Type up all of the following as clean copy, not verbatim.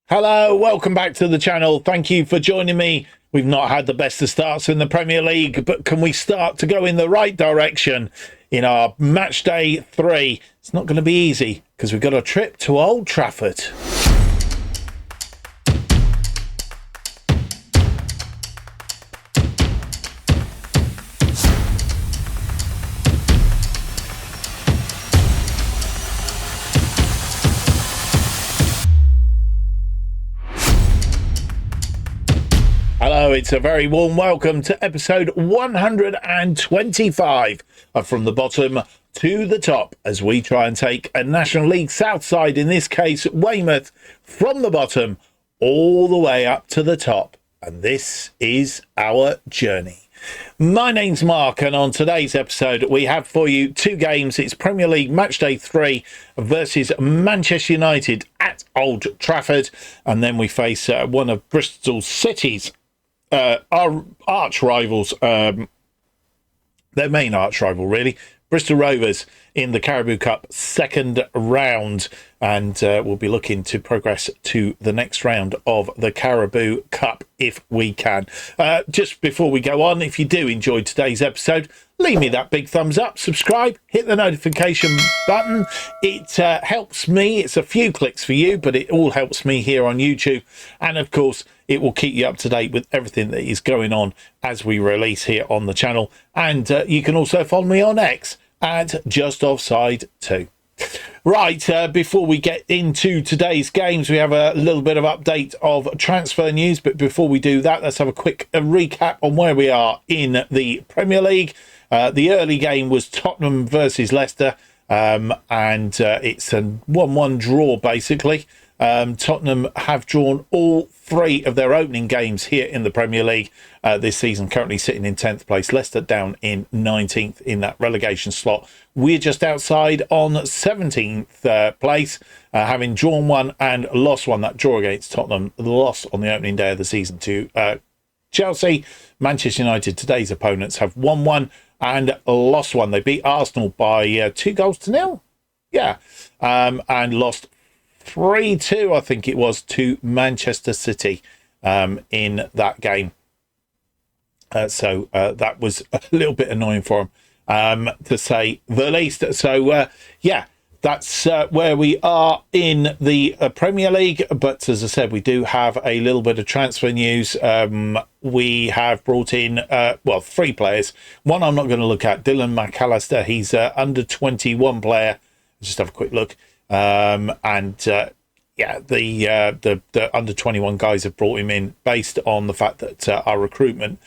Hello, welcome back to the channel. Thank you for joining me. We've not had the best of starts in the Premier League, but can we start to go in the right direction in our match day 3? It's not going to be easy because we've got a trip to Old Trafford. Hello, it's a very warm welcome to episode 125 of From the Bottom to the Top as we try and take a National League South side, in this case Weymouth, from the bottom all the way up to the top. And this is our journey. My name's Mark, and on today's episode we have for you two games. It's Premier League Match Day 3 versus Manchester United at Old Trafford, and then we face one of Bristol City's our arch rivals, their main arch rival really, Bristol Rovers, in the Carabao Cup second round, and we'll be looking to progress to the next round of the Carabao Cup if we can. Just before we go on, if you do enjoy today's episode, leave me that big thumbs up, subscribe, hit the notification button. It helps me. It's a few clicks for you, but it all helps me here on YouTube, and of course it will keep you up to date with everything that is going on as we release here on the channel. And you can also follow me on X at Just Offside 2. Right, before we get into today's games, we have a little bit of update of transfer news. But before we do that, let's have a quick recap on where we are in the Premier League. The early game was Tottenham versus Leicester, and it's a 1-1 draw basically. Tottenham have drawn all 3 of their opening games here in the Premier League this season, currently sitting in 10th place. Leicester down in 19th in that relegation slot. We're just outside on 17th place, having drawn 1 and lost 1. That draw against Tottenham, the loss on the opening day of the season to Chelsea. Manchester United, today's opponents, have won 1 and lost 1. They beat Arsenal by 2-0. Yeah, and lost 3-2, I think it was, to Manchester City in that game. So that was a little bit annoying for them, to say the least. So, yeah, that's where we are in the Premier League. But as I said, we do have a little bit of transfer news. We have brought in, 3 players. One I'm not going to look at, Dylan McAllister. He's under 21 player. Just have a quick look. The under 21 guys have brought him in based on the fact that our recruitment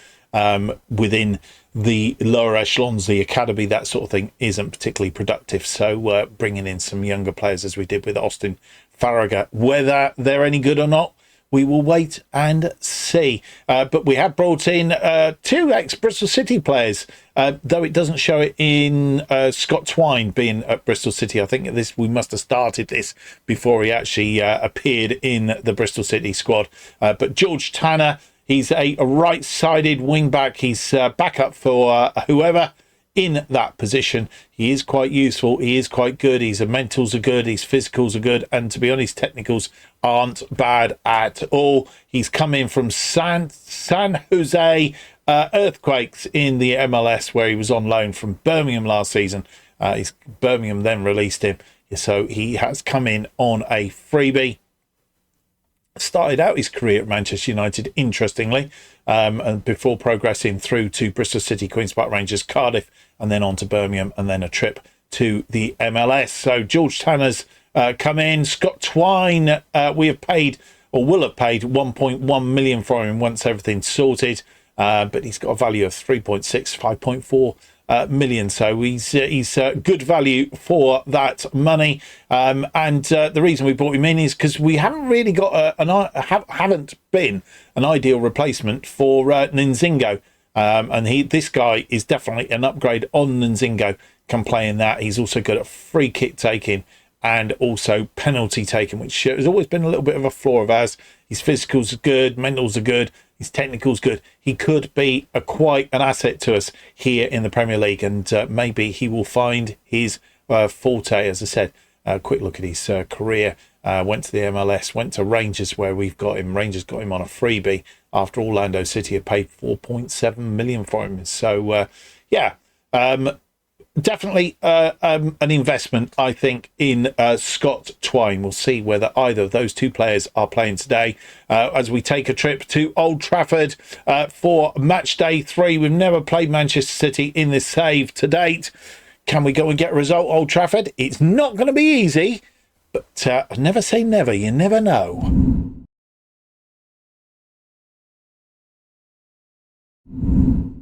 within the lower echelons, the academy, that sort of thing, isn't particularly productive. So bringing in some younger players, as we did with Austin Farragher, whether they're any good or not, we will wait and see. But we have brought in 2 ex-Bristol City players, though it doesn't show it in Scott Twine being at Bristol City. I think we must have started this before he actually appeared in the Bristol City squad. But George Tanner, he's a right-sided wing-back. He's backup for whoever in that position. He is quite useful. He is quite good. His mentals are good. His physicals are good. And to be honest, technicals aren't bad at all. He's come in from San Jose Earthquakes in the MLS, where he was on loan from Birmingham last season. Birmingham then released him. So he has come in on a freebie. Started out his career at Manchester United, interestingly, and before progressing through to Bristol City, Queen's Park Rangers, Cardiff, and then on to Birmingham, and then a trip to the MLS. So George Tanner's come in. Scott Twine, we have paid, or will have paid, 1.1 million for him once everything's sorted, but he's got a value of 3.6, 5.4 million, so he's good value for that money. And the reason we brought him in is because we haven't really got haven't been an ideal replacement for Nzingo, and this guy is definitely an upgrade on Nzingo. Can play in that. He's also good at free kick taking and also penalty taking, which has always been a little bit of a flaw of ours. His physicals are good, mentals are good, his technical's good. He could be quite an asset to us here in the Premier League, and maybe he will find his forte. As I said, a quick look at his career. went to the MLS, went to Rangers where we've got him. Rangers got him on a freebie after Orlando City had paid 4.7 million for him. So, yeah, definitely an investment, I think, in Scott Twine. We'll see whether either of those two players are playing today as we take a trip to Old Trafford for match day 3. We've never played Manchester City in this save to date. Can we go and get a result, Old Trafford? It's not going to be easy, but never say never. You never know.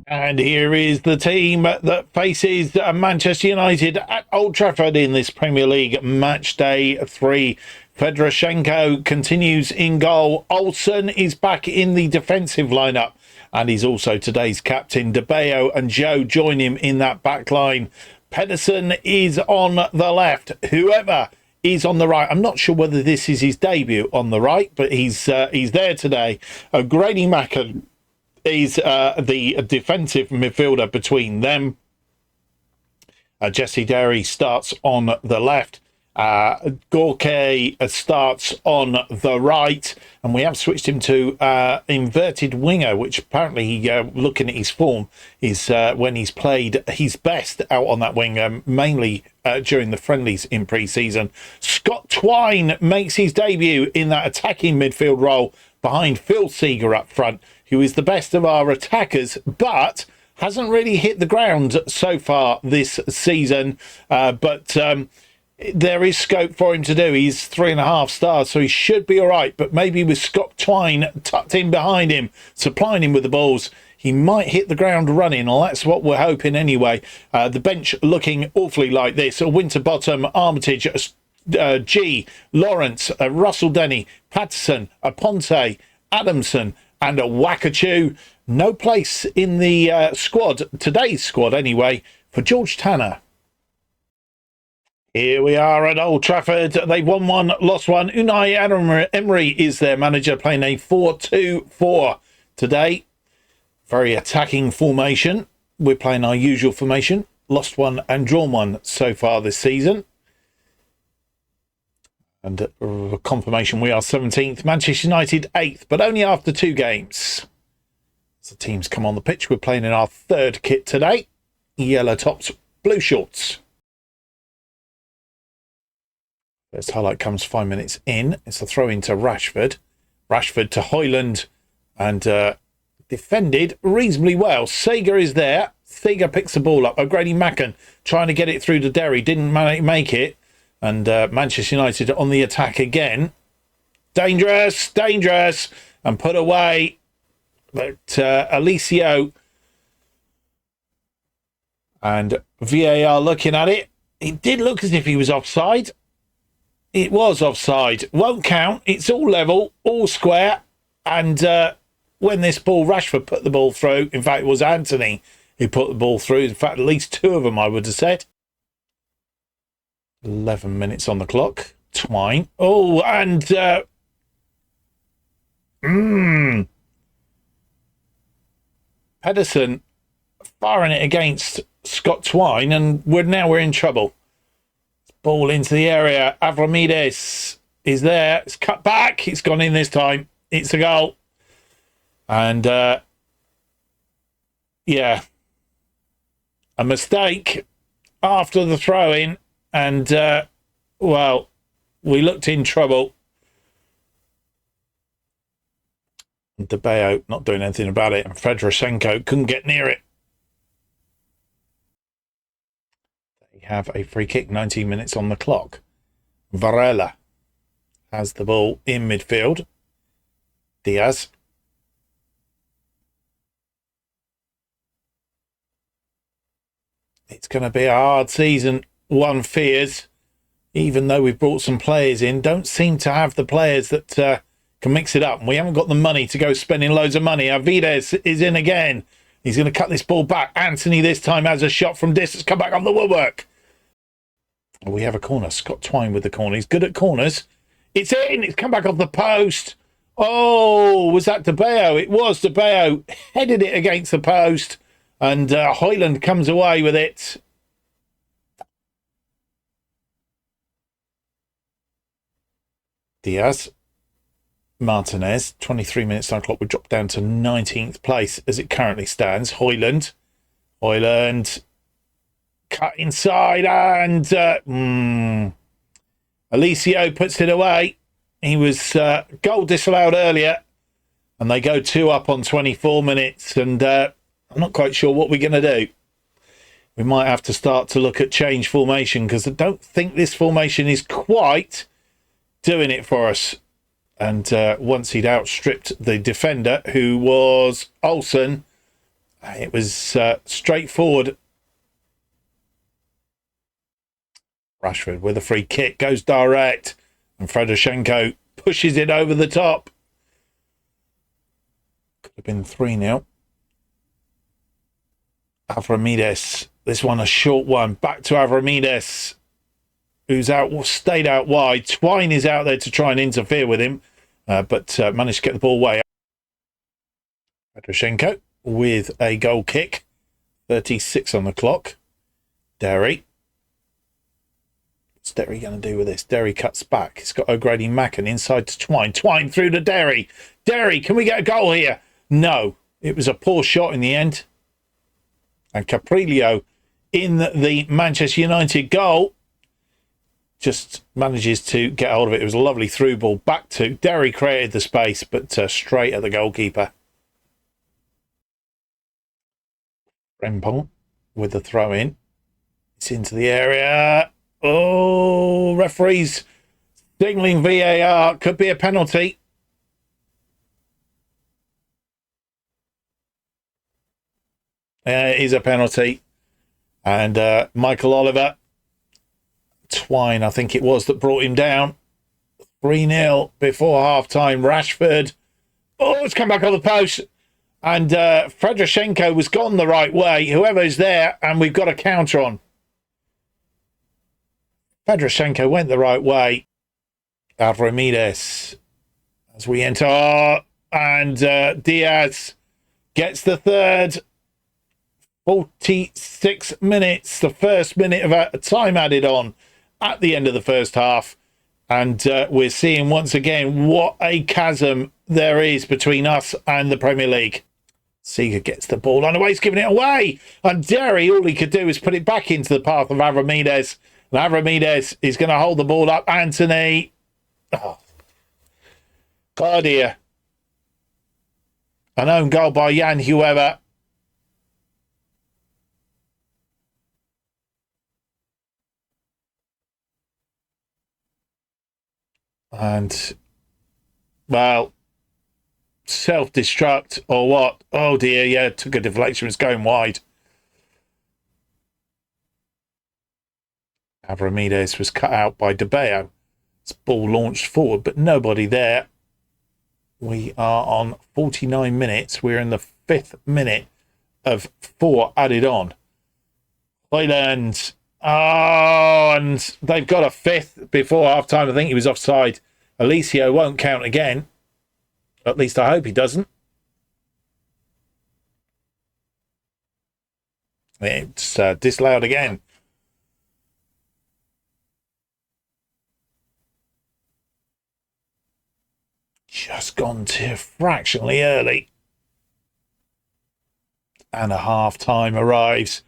And here is the team that faces Manchester United at Old Trafford in this Premier League match day 3. Fedorchenko continues in goal. Olsen is back in the defensive lineup, and he's also today's captain. De Bayo and Joe join him in that back line. Pedersen is on the left. Whoever is on the right, I'm not sure whether this is his debut on the right, but he's there today. Grady Macken is the defensive midfielder between them. Jesse Derry starts on the left. Gorky starts on the right, and we have switched him to inverted winger, which apparently, looking at his form, is when he's played his best out on that wing, mainly during the friendlies in pre-season. Scott Twine makes his debut in that attacking midfield role behind Phil Seeger up front, who is the best of our attackers, but hasn't really hit the ground so far this season. But there is scope for him to do. He's 3.5 stars, so he should be all right. But maybe with Scott Twine tucked in behind him, supplying him with the balls, he might hit the ground running. Well, that's what we're hoping anyway. The bench looking awfully like this. Winterbottom, Armitage, G, Lawrence, Russell Denny, Patterson, Aponte, Adamson, and a Wakachu. No place in the squad, today's squad anyway, for George Tanner. Here we are at Old Trafford. They've won 1, lost 1. Unai Emery is their manager, playing a 4-2-4 today. Very attacking formation. We're playing our usual formation. Lost 1 and drawn 1 so far this season. And confirmation, we are 17th. Manchester United 8th, but only after 2 games. As the teams come on the pitch, we're playing in our 3rd kit today. Yellow tops, blue shorts. First highlight comes 5 minutes in. It's a throw into Rashford. Rashford to Højlund, and defended reasonably well. Seeger is there. Seeger picks the ball up. O'Grady Macken trying to get it through to Derry. Didn't make it. And Manchester United on the attack again. Dangerous, dangerous, and put away. But Alicio and VAR looking at it. It did look as if he was offside. It was offside. Won't count. It's all level, all square. And when this ball, Rashford put the ball through. In fact, it was Anthony who put the ball through. In fact, at least 2 of them, I would have said. 11 minutes on the clock. Twine. Oh, and Pedersen firing it against Scott Twine, and we're in trouble. Ball into the area. Avramides is there. It's cut back. It's gone in this time. It's a goal. And yeah, a mistake after the throw-in. And, well, we looked in trouble. De Bayo not doing anything about it. And Fedorchenko couldn't get near it. They have a free kick, 19 minutes on the clock. Varela has the ball in midfield. Diaz. It's going to be a hard season, one fears, even though we've brought some players in. Don't seem to have the players that can mix it up. And we haven't got the money to go spending loads of money. Avides is in again. He's going to cut this ball back. Anthony this time has a shot from distance. Come back on the woodwork. We have a corner. Scott Twine with the corner. He's good at corners. It's in. It's come back off the post. Oh, was that De Bayo? It was De Bayo. Headed it against the post. And Højlund comes away with it. Diaz. Martinez, 23 minutes time clock, would drop down to 19th place as it currently stands. Hoyland cut inside and Alicio puts it away. He was goal disallowed earlier, and they go 2 up on 24 minutes, and I'm not quite sure what we're going to do. We might have to start to look at change formation, because I don't think this formation is quite doing it for us. And once he'd outstripped the defender, who was Olsen, it was straightforward. Rashford with a free kick, goes direct, and Fredoshenko pushes it over the top. Could have been 3-0. Avramides, this one a short one, back to Avramides, who's stayed out wide. Twine is out there to try and interfere with him, but managed to get the ball away. Fedorchenko with a goal kick. 36 on the clock. Derry. What's Derry going to do with this? Derry cuts back. It's got O'Grady Macken inside to Twine. Twine through to Derry. Derry, can we get a goal here? No. It was a poor shot in the end. And Caprillo in the Manchester United goal just manages to get hold of it. It was a lovely through ball back to Derry, created the space, but straight at the goalkeeper. Rempong with the throw in. It's into the area. Oh, referees signaling VAR. Could be a penalty. It is a penalty. And Michael Oliver, Twine, I think it was, that brought him down. 3-0 before half-time. Rashford. Oh, it's come back on the post. And Fedorchenko was gone the right way. Whoever's there, and we've got a counter on. Fedorchenko went the right way. Avramides as we enter. And Diaz gets the third. 46 minutes, the first minute of a time added on at the end of the first half. And we're seeing once again what a chasm there is between us and the Premier League. Seeger gets the ball on away, he's giving it away. And Derry, all he could do is put it back into the path of Avramides. And Avramides is going to hold the ball up. Anthony. Oh, dear. An own goal by Jan Huever. And, well, self-destruct or what? Oh, dear, yeah, took a deflection. It's going wide. Avramides was cut out by De Beo. It's ball launched forward, but nobody there. We are on 49 minutes. We're in the 5th minute of 4 added on. Hoyland. Oh, and they've got a 5th before half-time. I think he was offside. Alicio won't count again. At least I hope he doesn't. It's disallowed again. Just gone to fractionally early. And a half-time arrives.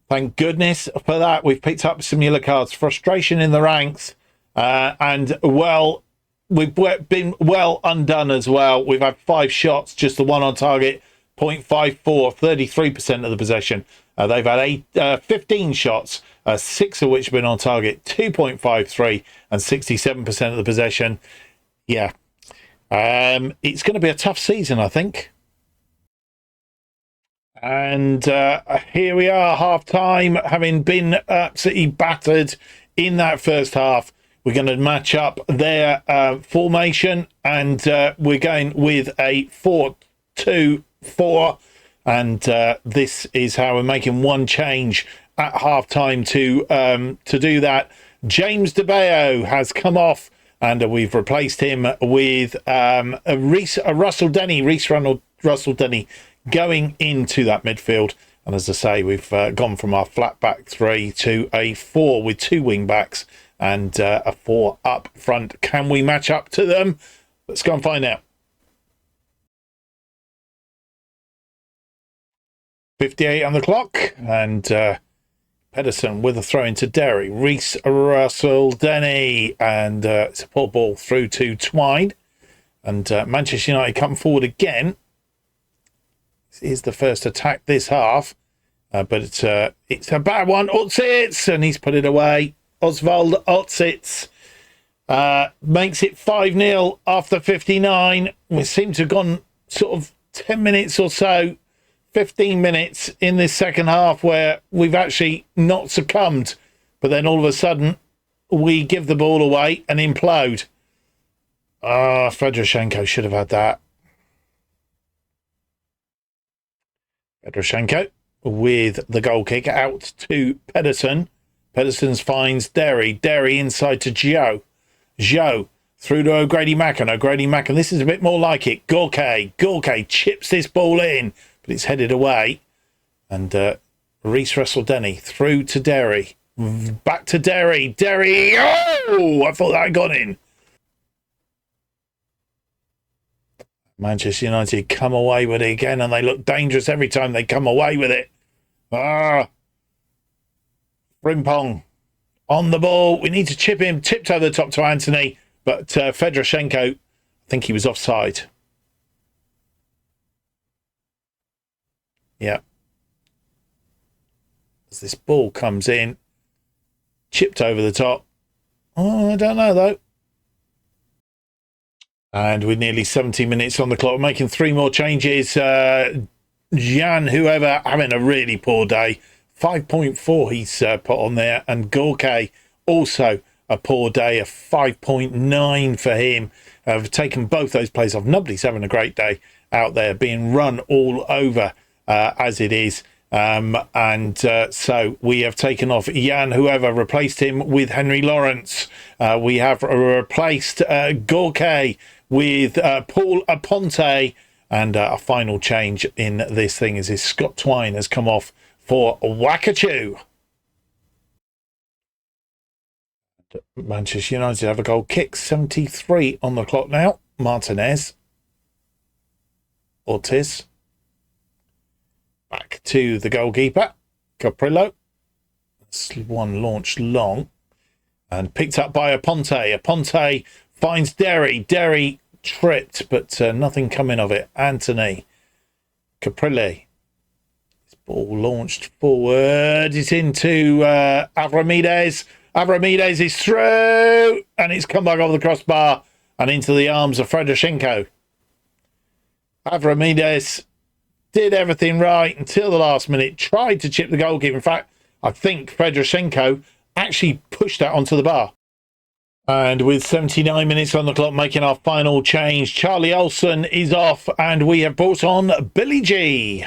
Thank goodness for that. We've picked up some yellow cards. Frustration in the ranks. And, well, we've been well undone as well. We've had 5 shots, just the one on target, 0.54, 33% of the possession. They've had 15 shots, 6 of which have been on target, 2.53 and 67% of the possession. Yeah. It's going to be a tough season, I think. And here we are, half-time, having been absolutely battered in that first half. We're going to match up their formation, and we're going with a 4-2-4. And this is how we're making one change at half-time to do that. James De Beo has come off, and we've replaced him with Russell Denny, Russell Denny, going into that midfield. And as I say, we've gone from our flat back 3 to a 4 with 2 wing backs and a 4 up front. Can we match up to them? Let's go and find out. 58 on the clock, and Pedersen with a throw into Derry. Reese Russell Denny, and it's a poor ball through to Twine. And Manchester United come forward again. This is the first attack this half, but it's a bad one. Otsits, and he's put it away. Oswald Otsits makes it 5-0 after 59. We seem to have gone sort of 10 minutes or so, 15 minutes in this second half where we've actually not succumbed. But then all of a sudden, we give the ball away and implode. Fedorchenko should have had that. Fedorchenko with the goal kick out to Pedersen. Pedersen finds Derry. Derry inside to Joe. Joe through to O'Grady Macken. O'Grady Macken. This is a bit more like it. Gorkay chips this ball in, but it's headed away. And Reese Russell Denny through to Derry. Back to Derry. Derry. Oh, I thought that had gone in. Manchester United come away with it again, and they look dangerous every time they come away with it. Frimpong on the ball. We need to chip him. Tipped over the top to Anthony, but Fedorchenko, I think he was offside. Yeah. As this ball comes in, chipped over the top. Oh, I don't know, though. And with nearly 70 minutes on the clock, making 3 more changes. Jan, whoever, having a really poor day. 5.4 he's put on there. And Gorkay, also a poor day, a 5.9 for him. I've taken both those players off. Nobody's having a great day out there, being run all over as it is. So we have taken off Jan, whoever, replaced him with Henry Lawrence. We have replaced Gorkay with Paul Aponte, and a final change in this thing is Scott Twine has come off for Wakachu. Manchester United have a goal kick. 73 on the clock now. Martinez. Ortiz. Back to the goalkeeper, Caprillo. One launched long and picked up by Aponte. Aponte finds Derry. Derry tripped, but nothing coming of it. Anthony Caprilli. This ball launched forward. It's into Avramides. Avramides is through, and it's come back over the crossbar and into the arms of Fedorchenko. Avramides did everything right until the last minute, tried to chip the goalkeeper. In fact, I think Fedorchenko actually pushed that onto the bar. And with 79 minutes on the clock, making our final change, Charlie Olsen is off, and we have brought on Billy G.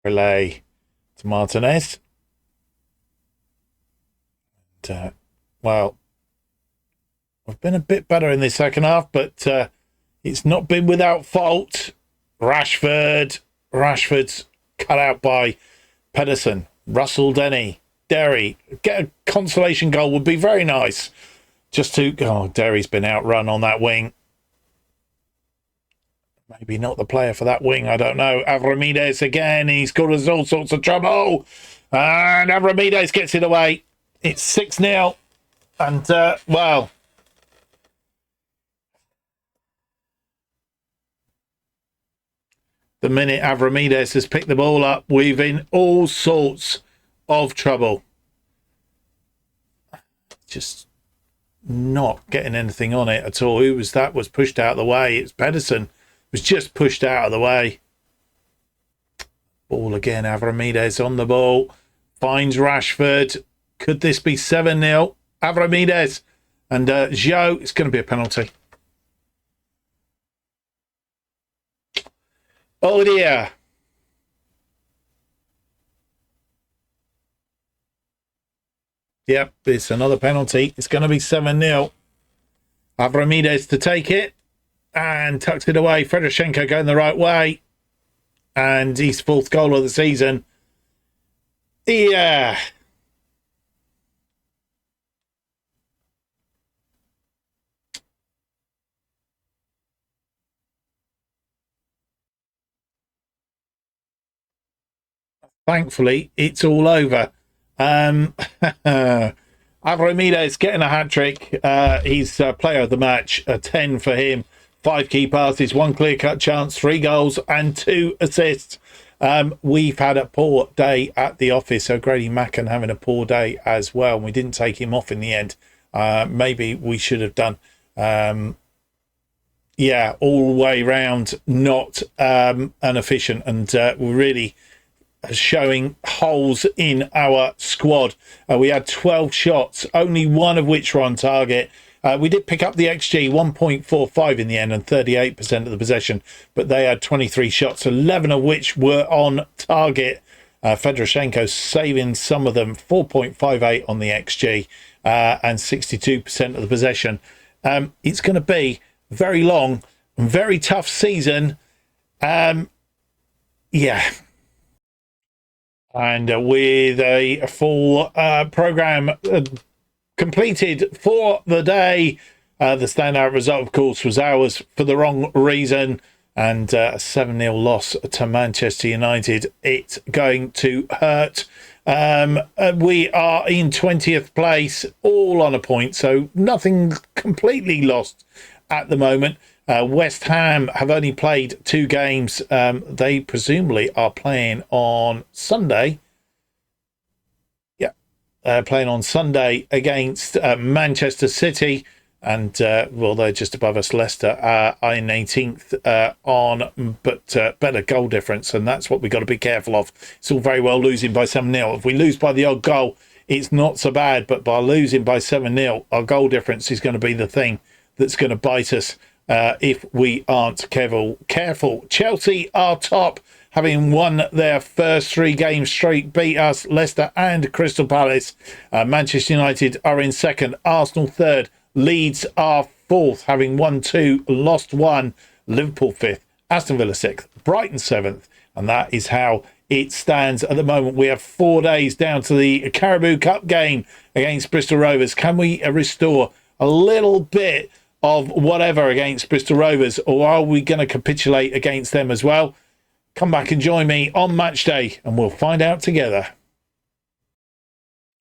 Relay to Martinez. And, well, we've been a bit better in this second half, but it's not been without fault. Rashford's cut out by Pedersen. Russell Denny. Derry. Get a consolation goal would be very nice. Just to... Oh, Derry's been outrun on that wing. Maybe not the player for that wing. I don't know. Avramides again. He's caused all sorts of trouble. And Avramides gets it away. It's 6-0. And, well... The minute Avramides has picked the ball up, we've in all sorts of trouble. Just not getting anything on it at all. Who was that? Was pushed out of the way. It's Pedersen. Was just pushed out of the way. Ball again. Avramides on the ball. Finds Rashford. Could this be 7-0? Avramides. And Joe, it's going to be a penalty. Oh dear. Yep, it's another penalty. It's going to be 7-0. Avramides to take it and tucks it away. Fedorchenko going the right way. And his 4th goal of the season. Yeah. Thankfully, it's all over. Avromides getting a hat-trick. He's player of the match, a 10 for him. 5 key passes, 1 clear-cut chance, 3 goals and 2 assists. We've had a poor day at the office, so Grady Macken having a poor day as well. We didn't take him off in the end. Maybe we should have done. Yeah, all the way round, not inefficient, and we're really showing holes in our squad. We had 12 shots, only 1 of which were on target. We did pick up the XG 1.45 in the end and 38% of the possession, but they had 23 shots, 11 of which were on target. Fedorchenko saving some of them, 4.58 on the XG and 62% of the possession. It's going to be very long and very tough season. Yeah. And with a full programme completed for the day, the standout result, of course, was ours for the wrong reason, and a 7-0 loss to Manchester United. It's going to hurt. We are in 20th place, all on a point, so nothing completely lost at the moment. West Ham have only played 2 games. They presumably are playing on Sunday. Yeah, playing on Sunday against Manchester City. And, well, they're just above us. Leicester are in 18th but better goal difference. And that's what we've got to be careful of. It's all very well losing by 7-0. If we lose by the odd goal, it's not so bad. But by losing by 7-0, our goal difference is going to be the thing that's going to bite us. If we aren't careful. Chelsea are top, having won their first 3 games straight, beat us, Leicester and Crystal Palace. Manchester United are in second, Arsenal third, Leeds are fourth, having won 2, lost 1, Liverpool fifth, Aston Villa sixth, Brighton seventh, and that is how it stands at the moment. We have 4 days down to the Carabao Cup game against Bristol Rovers. Can we restore a little bit of whatever against Bristol Rovers, or are we going to capitulate against them as well? Come back and join me on match day and we'll find out together.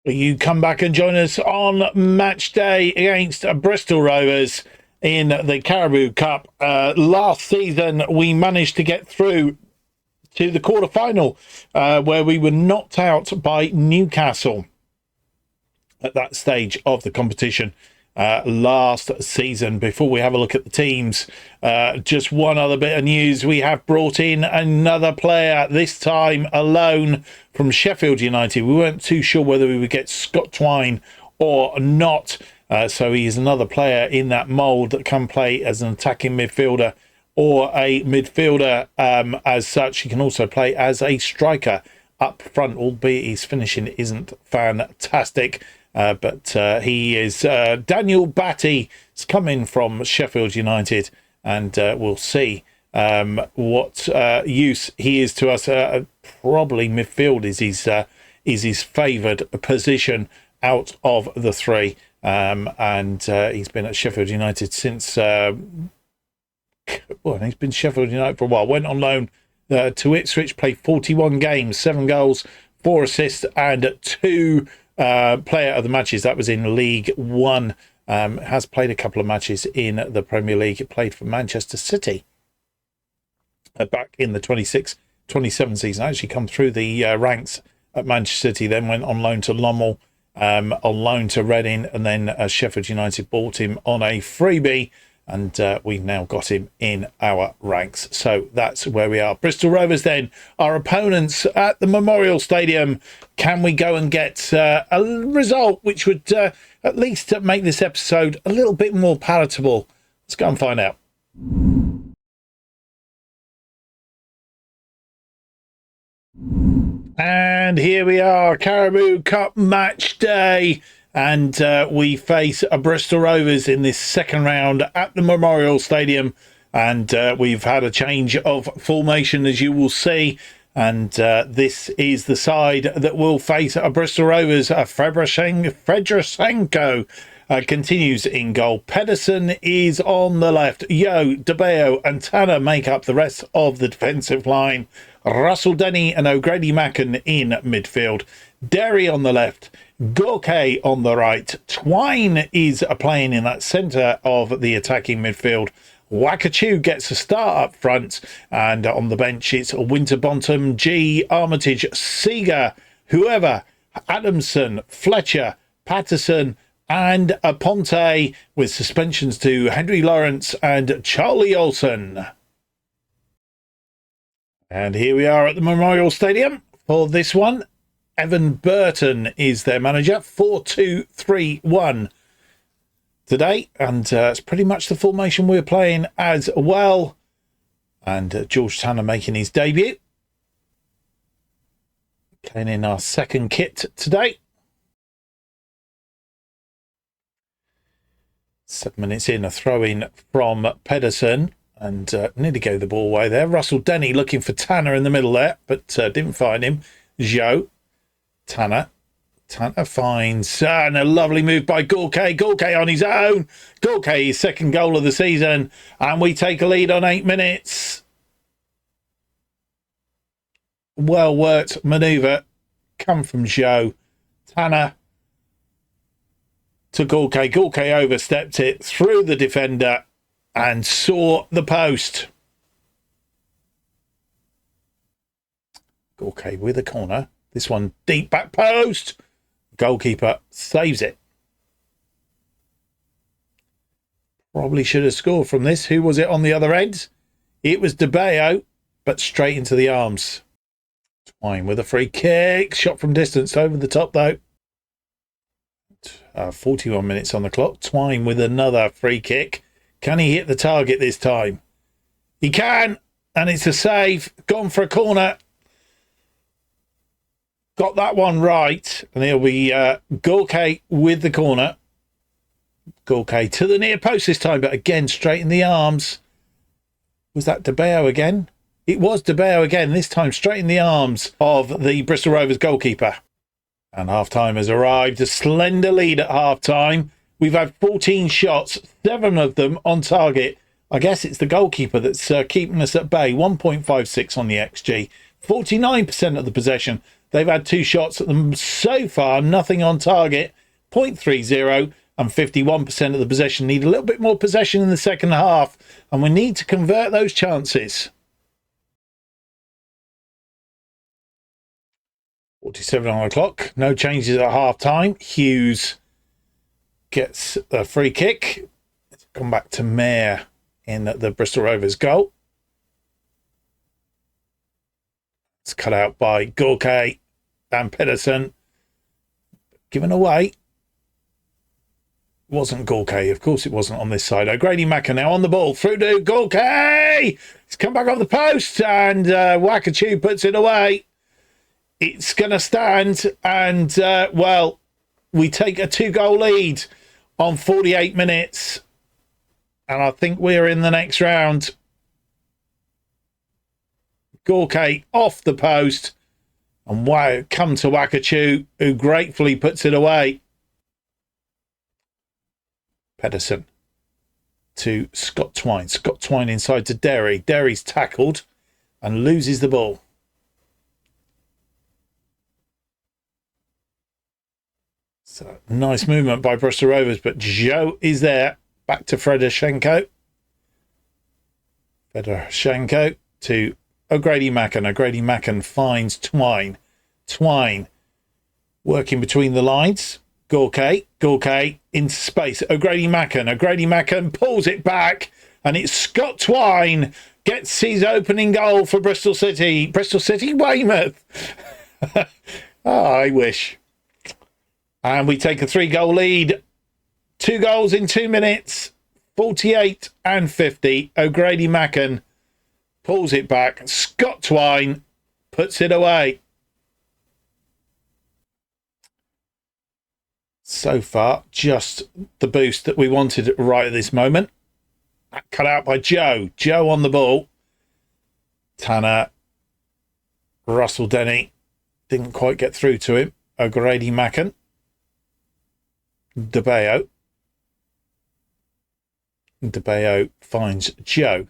You come back and join us on match day against Bristol Rovers in the Carabao Cup. Last season we managed to get through to the quarter-final where we were knocked out by Newcastle at that stage of the competition. Last season. Before we have a look at the teams, just one other bit of news. We have brought in another player, this time alone from Sheffield United. We weren't too sure whether we would get Scott Twine or not, so he is another player in that mould that can play as an attacking midfielder or a midfielder. As such, he can also play as a striker up front, albeit his finishing isn't fantastic. But he is Daniel Batty. He's coming from Sheffield United, and we'll see what use he is to us. Probably midfield is his favoured position out of the 3, and he's been at Sheffield United since. Well, he's been Sheffield United for a while. Went on loan to Ipswich, played 41 games, 7 goals, 4 assists, and 2. Player of the matches. That was in League One. Has played a couple of matches in the Premier League. It played for Manchester City back in the 26-27 season. Actually come through the ranks at Manchester City, then went on loan to Lommel, on loan to Reading, and then Sheffield United bought him on a freebie, and we've now got him in our ranks. So that's where we are. Bristol Rovers then, our opponents at the Memorial Stadium. Can we go and get a result which would at least make this episode a little bit more palatable? Let's go and find out. And here we are, Carabao Cup match day. And we face a Bristol Rovers in this second round at the Memorial Stadium. And we've had a change of formation, as you will see. And this is the side that will face a Bristol Rovers, Fedorchenko continues in goal. Pedersen is on the left. Yo, DeBeo and Tanner make up the rest of the defensive line. Russell Denny and O'Grady Macken in midfield. Derry on the left. Gorke on the right. Twine is playing in that centre of the attacking midfield. Wakachu gets a start up front, and on the bench it's Winterbottom, G, Armitage, Seeger, whoever, Adamson, Fletcher, Patterson and Aponte, with suspensions to Henry Lawrence and Charlie Olsen. And here we are at the Memorial Stadium for this one. Evan Burton is their manager. 4-2-3-1 today, and it's pretty much the formation we're playing as well. And George Tanner making his debut, playing in our second kit today. 7 minutes in, a throw-in from Pedersen, and nearly gave the ball away there. Russell Denny looking for Tanner in the middle there, but didn't find him. Joe, Tanner finds, and a lovely move by Gorke. Gorke on his own. Gorke, his second goal of the season, and we take a lead on 8 minutes. Well worked manoeuvre, come from Joe. Tanner to Gorke. Gorke overstepped it through the defender and saw the post. Gorke with a corner. This one deep back post. Goalkeeper saves it. Probably should have scored from this. Who was it on the other end? It was DeBeo, but straight into the arms. Twine with a free kick. Shot from distance over the top though. 41 minutes on the clock. Twine with another free kick. Can he hit the target this time? He can, and it's a save. Gone for a corner. Got that one right, and it'll be Gorke with the corner. Gorke to the near post this time, but again straight in the arms. Was that DeBeo again? It was DeBeo again, this time straight in the arms of the Bristol Rovers goalkeeper. And half-time has arrived. A slender lead at half-time. We've had 14 shots, 7 of them on target. I guess it's the goalkeeper that's keeping us at bay. 1.56 on the XG. 49% of the possession. They've had 2 shots at them so far, nothing on target. 0.30 and 51% of the possession. Need a little bit more possession in the second half, and we need to convert those chances. 47 on the clock. No changes at half time. Hughes gets a free kick. It's gone back to Mayer in the Bristol Rovers goal. It's cut out by Gorke and Pedersen. Given away. Wasn't Gorke. Of course it wasn't on this side. O'Grady Macker now on the ball. Through to Gorke. He's come back off the post, and Wakachu puts it away. It's going to stand, and, well, we take a 2-goal lead on 48 minutes. And I think we're in the next round. Gorke off the post, and wow, come to Wakachu, who gratefully puts it away. Pedersen to Scott Twine. Scott Twine inside to Derry. Derry's tackled and loses the ball. So nice movement by Bristol Rovers, but Joe is there. Back to Fedorchenko. Fedorchenko to O'Grady Macken. O'Grady Macken finds Twine. Twine working between the lines. Gorke. Gorke into space. O'Grady Macken. O'Grady Macken pulls it back, and it's Scott Twine gets his opening goal for Bristol City. Bristol City, Weymouth. Oh, I wish. And we take a 3-goal lead. 2 goals in 2 minutes. 48 and 50. O'Grady Macken pulls it back. Scott Twine puts it away. So far, just the boost that we wanted right at this moment. Cut out by Joe. Joe on the ball. Tanner. Russell Denny. Didn't quite get through to him. O'Grady Macken. DeBeo. DeBeo finds Joe.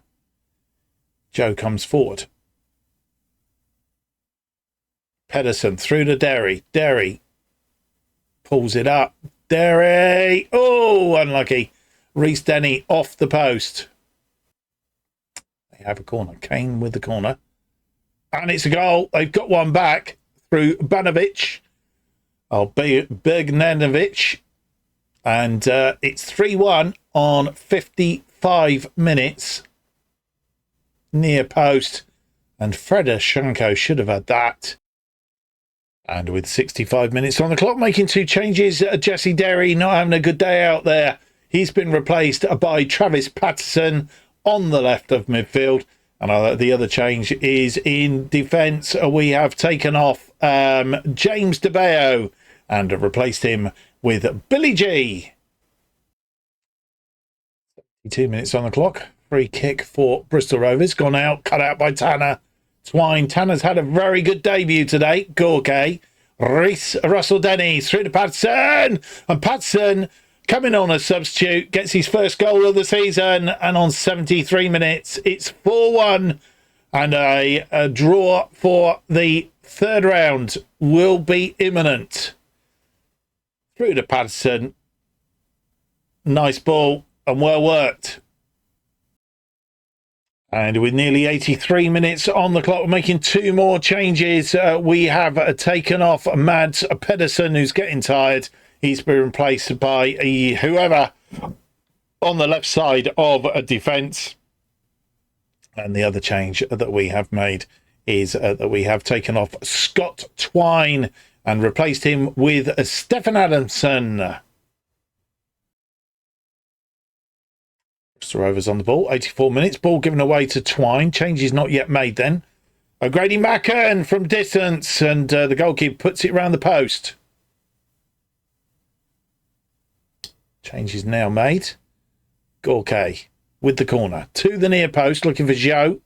Joe comes forward. Pedersen through to Derry. Derry pulls it up. Derry! Oh, unlucky. Reece Denny off the post. They have a corner. Kane with the corner. And it's a goal. They've got one back through Banovic. Bergnanovic. And it's 3-1 on 55 minutes. Near post. And Fredashenko should have had that. And with 65 minutes on the clock, making two changes, Jesse Derry not having a good day out there. He's been replaced by Travis Patterson on the left of midfield. And the other change is in defence. We have taken off James DeBeo and replaced him with Billy G. 2 minutes on the clock. Free kick for Bristol Rovers. Gone out, cut out by Tanner Twine. Tanner's had a very good debut today. Gorky. Russell Denny through to Patterson. And Patterson coming on as substitute. Gets his first goal of the season. And on 73 minutes, it's 4-1. And a draw for the third round will be imminent. Through to Patterson. Nice ball and well worked. And with nearly 83 minutes on the clock, we're making two more changes. We have taken off Mads Pedersen, who's getting tired. He's been replaced by whoever on the left side of a defence. And the other change that we have made is that we have taken off Scott Twine and replaced him with Stefan Adamson. Bristol Rovers on the ball, 84 minutes. Ball given away to Twine. Change is not yet made then. O'Grady Macken from distance, and the goalkeeper puts it round the post. Change is now made. Gorky with the corner. To the near post, looking for Joe.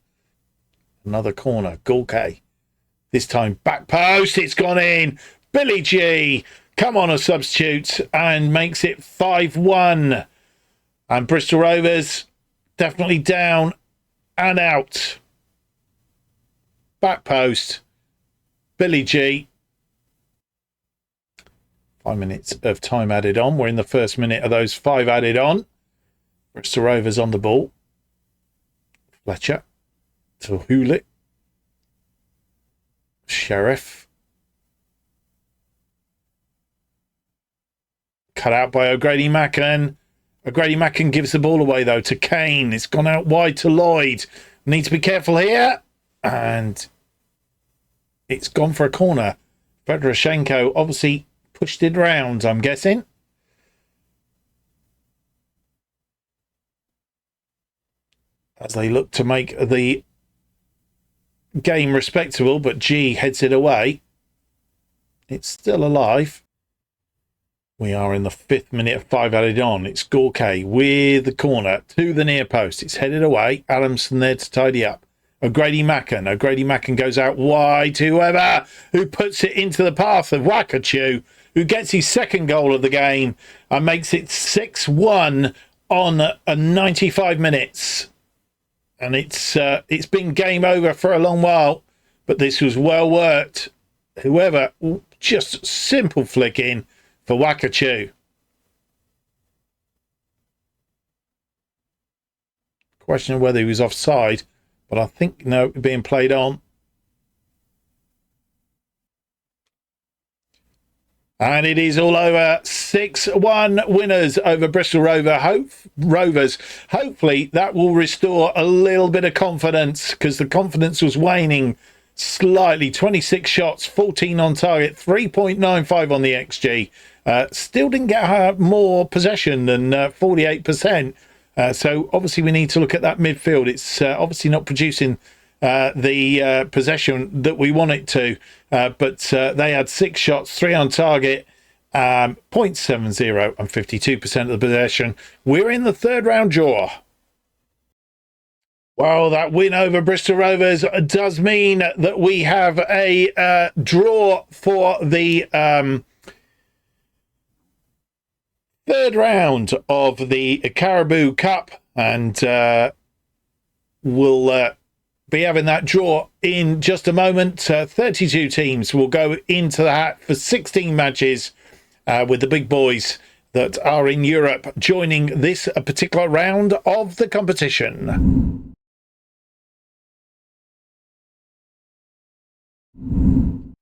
Another corner. Gorky. This time back post. It's gone in. Billy G. Come on a substitute and makes it 5-1. And Bristol Rovers definitely down and out. Back post. Billy G. 5 minutes of time added on. We're in the first minute of those 5 added on. Bristol Rovers on the ball. Fletcher to Hewlett. Sheriff. Cut out by O'Grady Macken. O'Grady Macken gives the ball away, though, to Kane. It's gone out wide to Lloyd. Need to be careful here. And it's gone for a corner. Fedorchenko obviously pushed it round, I'm guessing. As they look to make the game respectable, but G heads it away. It's still alive. We are in the 5th minute of 5 added on. It's Gorky with the corner to the near post. It's headed away. Adamson there to tidy up. O'Grady Macken. O'Grady Macken goes out wide to whoever who puts it into the path of Wakachu, who gets his second goal of the game and makes it 6-1 on 95 minutes. And it's been game over for a long while, but this was well worked. Whoever, just simple flick in for Wakachu. Question of whether he was offside, but I think no, being played on. And it is all over. 6-1 winners over Bristol Rovers. Hopefully that will restore a little bit of confidence, because the confidence was waning slightly. 26 shots, 14 on target, 3.95 on the XG. Still didn't get more possession than 48%. So obviously we need to look at that midfield. It's obviously not producing the possession that we want it to. But they had 6 shots, 3 on target, 0.70 and 52% of the possession. We're in the third round draw. Well, that win over Bristol Rovers does mean that we have a draw for the third round of the Carabao Cup. And we'll be having that draw in just a moment. 32 teams will go into the hat for 16 matches with the big boys that are in Europe joining this particular round of the competition.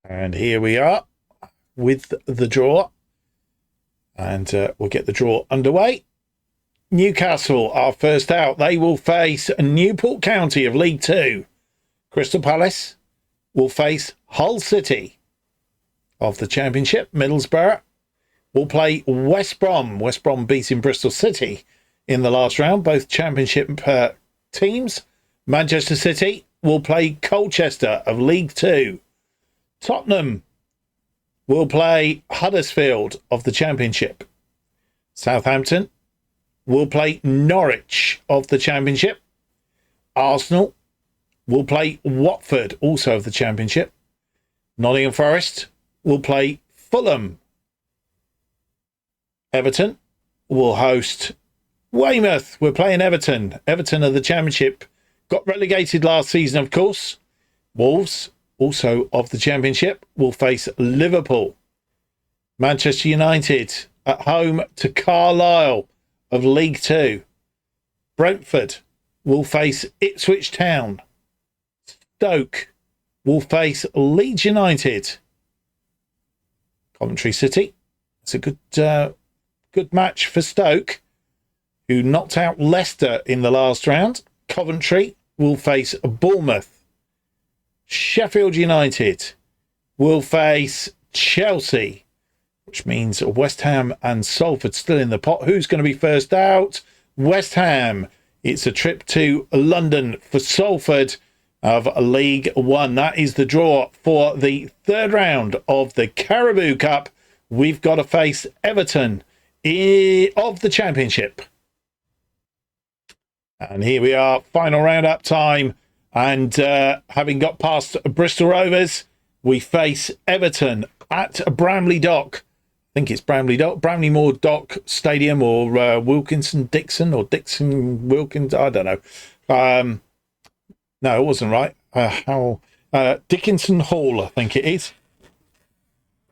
And here we are with the draw. And we'll get the draw underway. Newcastle are first out. They will face Newport County of League Two. Crystal Palace will face Hull City of the Championship. Middlesbrough will play West Brom. West Brom beating Bristol City in the last round, both Championship teams. Manchester City will play Colchester of League Two. Tottenham will play Huddersfield of the Championship. Southampton will play Norwich of the Championship. Arsenal will play Watford, also of the Championship. Nottingham Forest will play Fulham. Everton will host Weymouth. We're playing Everton. Everton of the Championship. Got relegated last season, of course. Wolves, also of the Championship, will face Liverpool. Manchester United at home to Carlisle of League Two. Brentford will face Ipswich Town. Stoke will face Leeds United. Coventry City. It's a good match for Stoke, who knocked out Leicester in the last round. Coventry will face Bournemouth. Sheffield United will face Chelsea, which means West Ham and Salford still in the pot. Who's going to be first out? West Ham. It's a trip to London for Salford of League One. That is the draw for the third round of the Carabao Cup. We've got to face Everton of the Championship. And here we are, final round-up time. And having got past Bristol Rovers, we face Everton at Bramley Dock. I think it's Bramley Moore Dock Stadium, or Wilkinson Dixon, or Dixon Wilkins. I don't know. No, it wasn't right. Dickinson Hall, I think it is.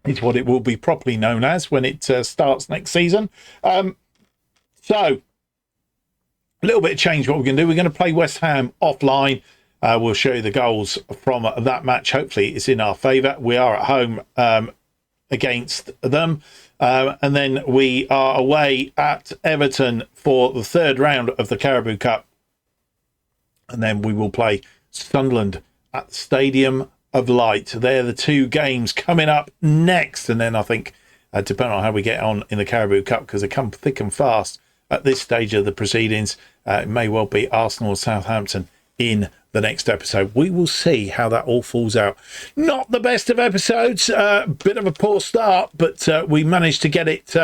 It's what it will be properly known as when it starts next season. So, a little bit of change what we're going to do. We're going to play West Ham offline. We'll show you the goals from that match. Hopefully it's in our favour. We are at home against them. And then we are away at Everton for the third round of the Carabao Cup. And then we will play Sunderland at the Stadium of Light. They're the two games coming up next. And then I think, depending on how we get on in the Carabao Cup, because they come thick and fast at this stage of the proceedings, it may well be Arsenal or Southampton in the next episode. We will see how that all falls out. Not the best of episodes, bit of a poor start, but we managed to get it,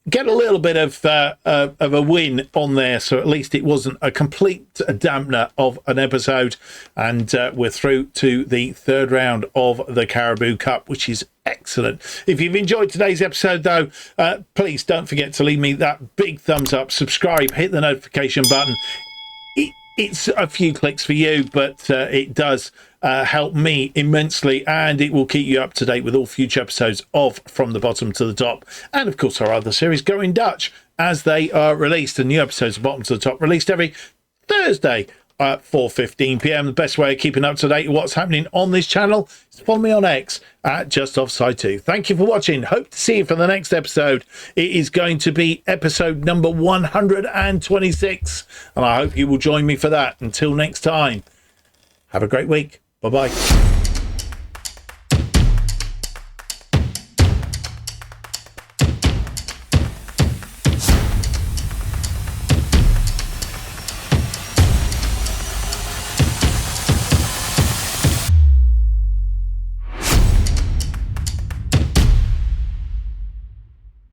get a little bit of a win on there, so at least it wasn't a complete dampener of an episode. And we're through to the third round of the Carabao Cup, which is excellent. If you've enjoyed today's episode, though, please don't forget to leave me that big thumbs up, subscribe, hit the notification button. It's a few clicks for you, but it does help me immensely, and it will keep you up to date with all future episodes of From the Bottom to the Top, and of course our other series Go in Dutch as they are released. The new episodes of Bottom to the Top released every Thursday at 4:15 p.m. The best way of keeping up to date with what's happening on this channel is to follow me on X at JustOffside2. Thank you for watching. Hope to see you for the next episode. It is going to be episode number 126, and I hope you will join me for that. Until next time, have a great week. Bye-bye.